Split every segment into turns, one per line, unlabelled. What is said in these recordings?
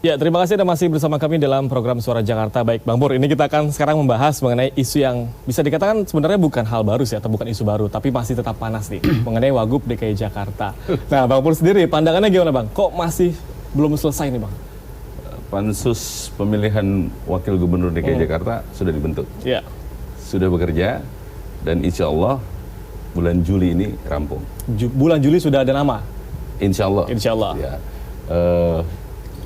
Ya, terima kasih Anda masih bersama kami dalam program Suara Jakarta. Baik, Bang Pur, ini kita akan sekarang membahas mengenai isu yang bisa dikatakan sebenarnya bukan hal baru sih, atau bukan isu baru, tapi masih tetap panas nih, mengenai Wagub DKI Jakarta. Nah, Bang Pur sendiri, pandangannya gimana Bang? Kok masih belum selesai nih Bang?
Pansus pemilihan Wakil Gubernur DKI Jakarta sudah dibentuk.
Ya.
Sudah bekerja, dan insya Allah bulan Juli ini rampung.
Bulan Juli sudah ada nama?
Insya Allah.
Insya Allah.
Ya.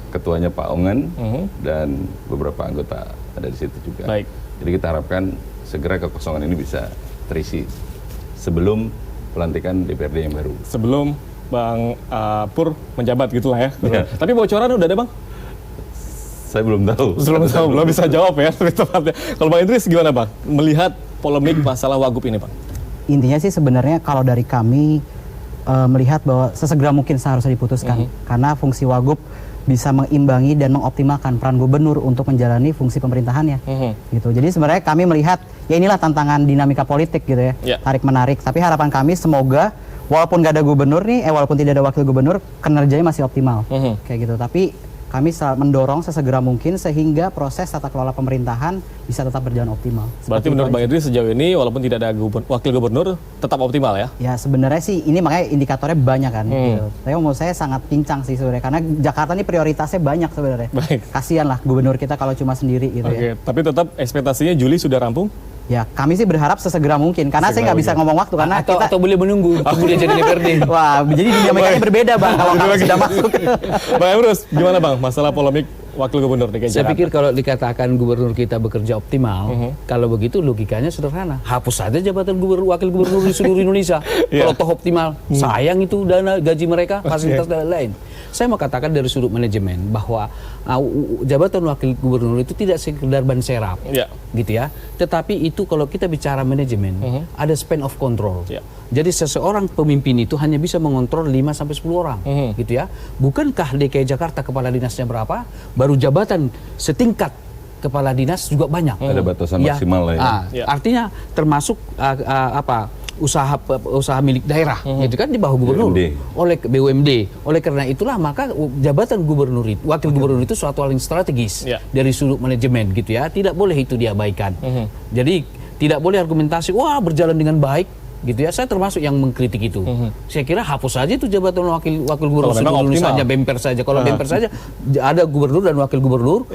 Ketuanya Pak Ongen dan beberapa anggota ada di situ juga.
Baik.
Jadi kita harapkan segera kekosongan ini bisa terisi sebelum pelantikan DPRD yang baru.
Sebelum Bang Pur menjabat gitulah ya.
Ya.
Tapi bocoran udah ada Bang?
Saya belum tahu.
Belum bisa jawab ya. Kalau Bang Idris gimana Bang? Melihat polemik masalah Wagub ini Bang?
Intinya sih sebenarnya kalau dari kami melihat bahwa sesegera mungkin seharusnya diputuskan. Karena fungsi Wagub bisa mengimbangi dan mengoptimalkan peran gubernur untuk menjalani fungsi pemerintahannya. Gitu. Jadi sebenarnya kami melihat ya inilah tantangan dinamika politik gitu ya, tarik menarik. Tapi harapan kami semoga walaupun gak ada gubernur nih, walaupun tidak ada wakil gubernur, kinerjanya masih optimal. Kayak gitu. Tapi kami mendorong sesegera mungkin sehingga proses tata kelola pemerintahan bisa tetap berjalan optimal.
Berarti menurut Bang Idris sejauh ini walaupun tidak ada wakil gubernur tetap optimal ya?
Ya sebenarnya sih ini makanya indikatornya banyak kan. Gitu. Tapi menurut saya sangat pincang sih sebenarnya karena Jakarta ini prioritasnya banyak sebenarnya. Kasian lah gubernur kita kalau cuma sendiri gitu ya.
Tapi tetap ekspektasinya Juli sudah rampung?
Ya kami sih berharap sesegera mungkin karena saya nggak bisa ngomong waktu karena
atau boleh menunggu boleh jadi DPRD.
Wah, jadi dinamikanya berbeda Bang kalau kami sudah masuk.
Bang Emrus, gimana Bang masalah polemik wakil gubernur DKI Jakarta?
Saya pikir kalau dikatakan gubernur kita bekerja optimal, kalau begitu logikanya sederhana. Hapus saja jabatan gubernur, wakil gubernur di seluruh Indonesia. Kalau toh optimal, sayang itu dana gaji mereka, fasilitas dan lain-lain. Saya mau katakan dari sudut manajemen bahwa jabatan wakil gubernur itu tidak sekedar ban serap, gitu ya. Tetapi itu kalau kita bicara manajemen, ada span of control. Jadi seseorang pemimpin itu hanya bisa mengontrol 5-10 orang, gitu ya. Bukankah DKI Jakarta kepala dinasnya berapa? Baru jabatan setingkat kepala dinas juga banyak.
Ada batasan maksimal lah ya.
Artinya termasuk usaha milik daerah, gitu kan di bawah gubernur oleh BUMD. Oleh karena itulah maka jabatan gubernur itu, wakil gubernur itu suatu hal yang strategis dari sudut manajemen, gitu ya. Tidak boleh itu diabaikan. Jadi tidak boleh argumentasi wah berjalan dengan baik, gitu ya. Saya termasuk yang mengkritik itu. Saya kira hapus saja itu jabatan wakil gubernur seluruh Indonesia saja, bemper saja. Kalau bemper saja ada gubernur dan wakil gubernur,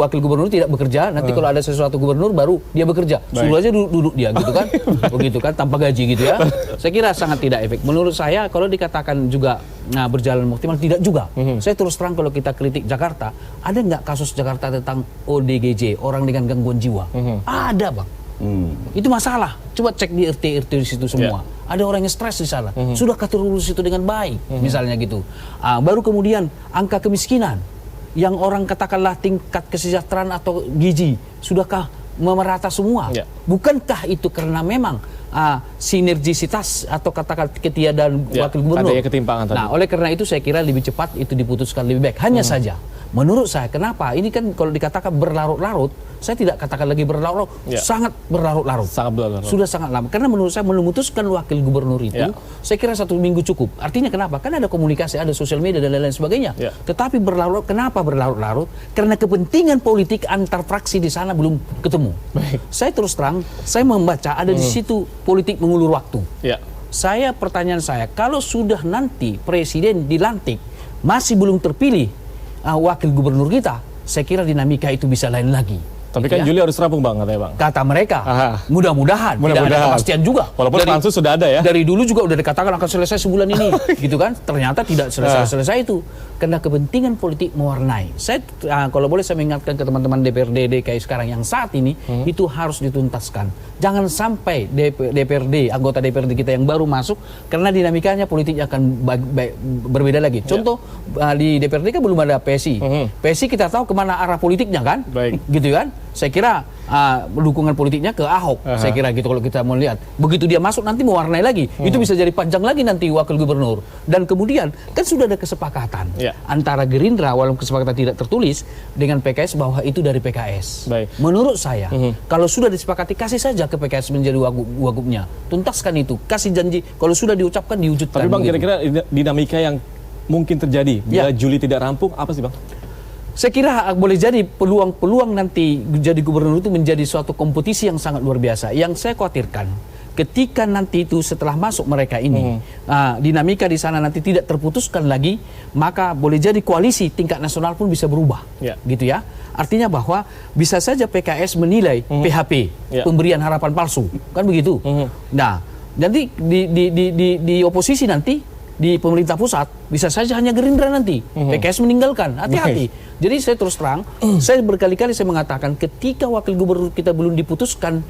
wakil gubernur tidak bekerja, nanti kalau ada sesuatu gubernur baru dia bekerja. Suruh aja duduk dia gitu kan. Begitu kan tanpa gaji gitu ya. Saya kira sangat tidak efek. Menurut saya kalau dikatakan juga berjalan optimal tidak juga. Saya terus terang kalau kita kritik Jakarta, ada nggak kasus Jakarta tentang ODGJ, orang dengan gangguan jiwa? Ada Bang. Itu masalah. Coba cek di RT di situ semua. Ada orang yang stres di sana. Sudahkah terurus itu dengan baik? Misalnya gitu. Baru kemudian angka kemiskinan yang orang katakanlah tingkat kesejahteraan atau gizi sudahkah merata semua? Bukankah itu karena memang sinergisitas atau katakan ketiadaan wakil gubernur?
Adanya ketimpangan tadi.
Nah, oleh karena itu saya kira lebih cepat itu diputuskan lebih baik. Hanya saja menurut saya, kenapa? Ini kan kalau dikatakan berlarut-larut, saya tidak katakan lagi berlarut-larut, sangat berlarut-larut. Sudah sangat lama. Karena menurut saya memutuskan wakil gubernur itu, saya kira 1 minggu cukup. Artinya kenapa? Kan ada komunikasi, ada sosial media dan lain-lain sebagainya. Tetapi berlarut, kenapa berlarut-larut? Karena kepentingan politik antar fraksi di sana belum ketemu. Saya terus terang, saya membaca ada di situ politik mengulur waktu. Pertanyaan saya, kalau sudah nanti presiden dilantik, masih belum terpilih wakil gubernur kita, saya kira dinamika itu bisa lain lagi.
Tapi kan Juli harus rampung Bang, katanya Bang.
Kata mereka, mudah-mudahan. Tidak ada kepastian juga.
Walaupun pansus sudah ada ya.
Dari dulu juga udah dikatakan akan selesai sebulan ini, gitu kan? Ternyata tidak selesai itu. Karena kepentingan politik mewarnai. Saya kalau boleh saya mengingatkan ke teman-teman DPRD DKI sekarang yang saat ini itu harus dituntaskan. Jangan sampai DPRD, anggota DPRD kita yang baru masuk, karena dinamikanya politiknya akan berbeda lagi. Contoh di DPRD kan belum ada PSI. PSI kita tahu kemana arah politiknya kan, gitu kan? Saya kira dukungan politiknya ke Ahok. Saya kira gitu kalau kita mau lihat. Begitu dia masuk nanti mewarnai lagi. Itu bisa jadi panjang lagi nanti wakil gubernur. Dan kemudian kan sudah ada kesepakatan antara Gerindra, walaupun kesepakatan tidak tertulis, dengan PKS bahwa itu dari PKS. Menurut saya, kalau sudah disepakati, kasih saja ke PKS menjadi wagubnya. Tuntaskan itu. Kasih janji. Kalau sudah diucapkan, diwujudkan.
Tapi Bang, kira-kira dinamika yang mungkin terjadi bila Juli tidak rampung, apa sih Bang?
Saya kira boleh jadi peluang-peluang nanti jadi gubernur itu menjadi suatu kompetisi yang sangat luar biasa. Yang saya khawatirkan, ketika nanti itu setelah masuk mereka ini, dinamika di sana nanti tidak terputuskan lagi, maka boleh jadi koalisi tingkat nasional pun bisa berubah, gitu ya. Artinya bahwa bisa saja PKS menilai PHP, pemberian harapan palsu, kan begitu. Nah, nanti di oposisi nanti, di pemerintah pusat bisa saja hanya Gerindra nanti, PKS meninggalkan, hati-hati. Jadi saya terus terang, saya berkali-kali saya mengatakan ketika wakil gubernur kita belum diputuskan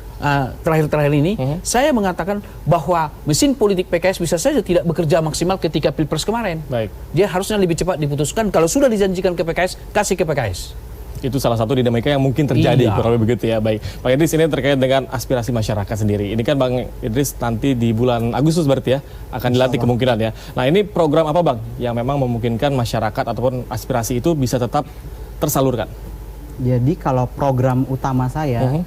terakhir-terakhir ini, saya mengatakan bahwa mesin politik PKS bisa saja tidak bekerja maksimal ketika Pilpres kemarin.
Baik.
Dia harusnya lebih cepat diputuskan, kalau sudah dijanjikan ke PKS, kasih ke PKS.
Itu salah satu dinamika yang mungkin terjadi, kurang lebih begitu ya. Baik, Bang Idris, ini terkait dengan aspirasi masyarakat sendiri. Ini kan Bang Idris nanti di bulan Agustus berarti ya akan dilantik kemungkinan ya. Nah, ini program apa Bang yang memang memungkinkan masyarakat ataupun aspirasi itu bisa tetap tersalurkan?
Jadi kalau program utama saya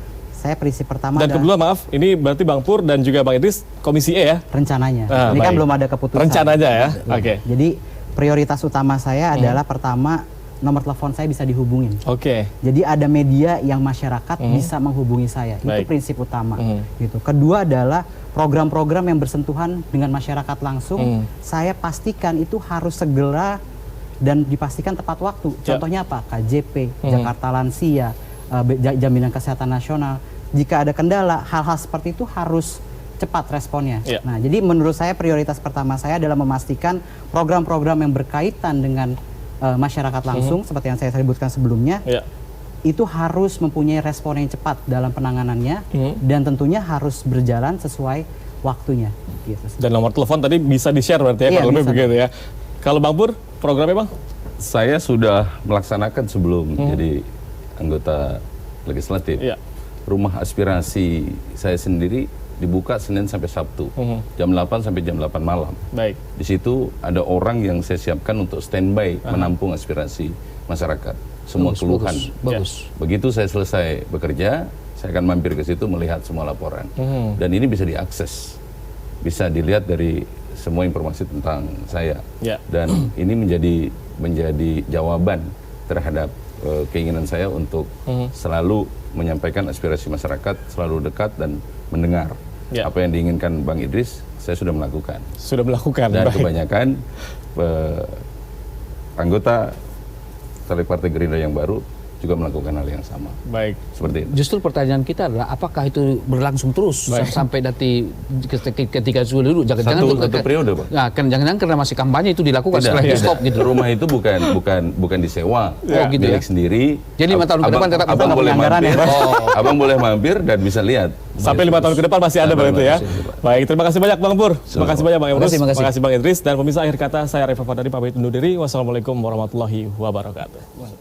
prinsip pertama
dan kedua maaf, ini berarti Bang Pur dan juga Bang Idris Komisi E ya?
Rencananya. Ini kan belum ada keputusan.
Rencananya ya, oke.
Jadi prioritas utama saya adalah pertama, nomor telepon saya bisa dihubungin. Jadi ada media yang masyarakat bisa menghubungi saya. Itu prinsip utama. Gitu. Kedua adalah program-program yang bersentuhan dengan masyarakat langsung. Saya pastikan itu harus segera dan dipastikan tepat waktu. Contohnya apa? KJP, Jakarta Lansia, Jaminan Kesehatan Nasional. Jika ada kendala, hal-hal seperti itu harus cepat responnya. Nah, jadi menurut saya prioritas pertama saya adalah memastikan program-program yang berkaitan dengan masyarakat langsung seperti yang saya sebutkan sebelumnya, itu harus mempunyai respon yang cepat dalam penanganannya dan tentunya harus berjalan sesuai waktunya. Gitu.
Dan nomor telepon tadi bisa di-share berarti ya, kalau lebih begitu ya. Kalau Bang Pur, programnya Bang?
Saya sudah melaksanakan sebelum jadi anggota legislatif. Rumah aspirasi saya sendiri dibuka Senin sampai Sabtu, jam 8 sampai jam 8 malam.
Baik.
Di situ ada orang yang saya siapkan untuk standby menampung aspirasi masyarakat, semua keluhan.
Bagus.
Begitu saya selesai bekerja, saya akan mampir ke situ melihat semua laporan. Dan ini bisa diakses, bisa dilihat dari semua informasi tentang saya. Dan ini menjadi jawaban terhadap keinginan saya untuk selalu menyampaikan aspirasi masyarakat, selalu dekat dan mendengar. Apa yang diinginkan Bang Idris, saya sudah melakukan.
Sudah melakukan.
Dan kebanyakan anggota Partai Gerindra yang baru juga melakukan hal yang sama.
Baik.
Seperti itu.
Justru pertanyaan kita adalah apakah itu berlangsung terus sampai nanti ketika sudah dulu
satu periode, Pak.
Nah, kan jangan-jangan karena masih kampanye itu dilakukan setelah itu stop gitu.
Rumah itu bukan disewa,
gitu
milik sendiri.
Jadi 5 tahun ke depan tetap
abang boleh mampir, abang boleh mampir dan bisa lihat.
Sampai 5 tahun ke depan masih ada berarti ya. Baik, terima kasih banyak Bang Pur. Terima kasih banyak Bang Emrus. Terima kasih Bang Idris. Dan pemirsa, akhir kata saya Reva Fadari pamit undur diri. Wassalamualaikum warahmatullahi wabarakatuh.